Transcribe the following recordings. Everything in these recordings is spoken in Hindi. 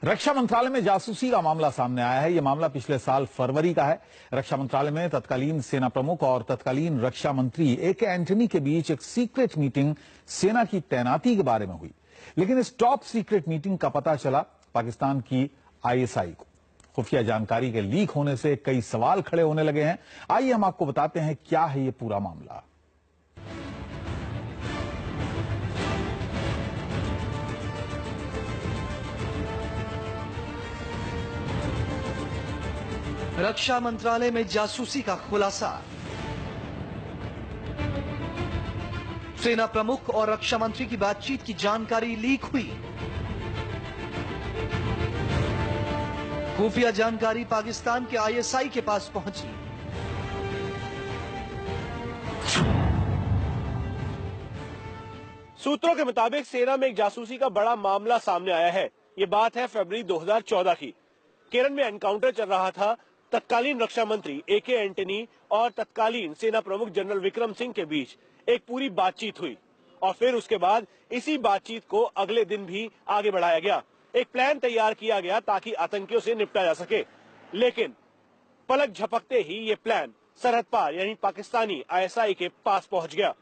रक्षा मंत्रालय में जासूसी का मामला सामने आया है। यह मामला पिछले साल फरवरी का है। रक्षा मंत्रालय में तत्कालीन सेना प्रमुख और तत्कालीन रक्षा मंत्री ए.के. एंटनी के बीच एक सीक्रेट मीटिंग सेना की तैनाती के बारे में हुई, लेकिन इस टॉप सीक्रेट मीटिंग का पता चला पाकिस्तान की आईएसआई को। खुफिया जानकारी के लीक होने से कई सवाल खड़े होने लगे हैं। आइए हम आपको बताते हैं क्या है ये पूरा मामला। रक्षा मंत्रालय में जासूसी का खुलासा। सेना प्रमुख और रक्षा मंत्री की बातचीत की जानकारी लीक हुई। खुफिया जानकारी पाकिस्तान के आईएसआई के पास पहुंची। सूत्रों के मुताबिक सेना में एक जासूसी का बड़ा मामला सामने आया है। ये बात है फरवरी 2014 की। केरल में एनकाउंटर चल रहा था। तत्कालीन रक्षा मंत्री ए.के. एंटनी और तत्कालीन सेना प्रमुख जनरल विक्रम सिंह के बीच एक पूरी बातचीत हुई और फिर उसके बाद इसी बातचीत को अगले दिन भी आगे बढ़ाया गया। एक प्लान तैयार किया गया ताकि आतंकियों से निपटा जा सके, लेकिन पलक झपकते ही ये प्लान सरहद पार यानी पाकिस्तानी आईएसआई के पास पहुंच गया।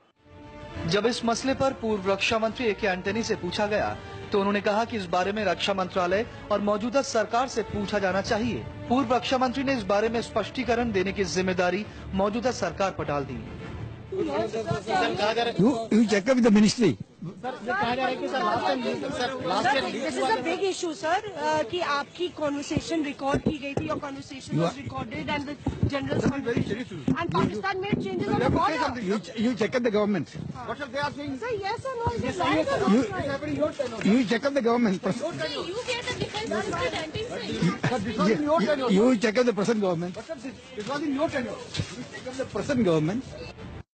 जब इस मसले पर पूर्व रक्षा मंत्री ए.के. एंटनी से पूछा गया तो उन्होंने कहा कि इस बारे में रक्षा मंत्रालय और मौजूदा सरकार से पूछा जाना चाहिए। पूर्व रक्षा मंत्री ने इस बारे में स्पष्टीकरण देने की जिम्मेदारी मौजूदा सरकार पर डाल दी। You check up with the ministry. This is a big issue, sir. कि आपकी conversation record की गई थी, your conversation was recorded and the general and Pakistan made changes on the border. You check up the government. What are they asking? Sir, yes or no? Is it right or not? You check up the government. You get the defense minister dancing. You check up the present government. This was in your tenure. You check up the present government.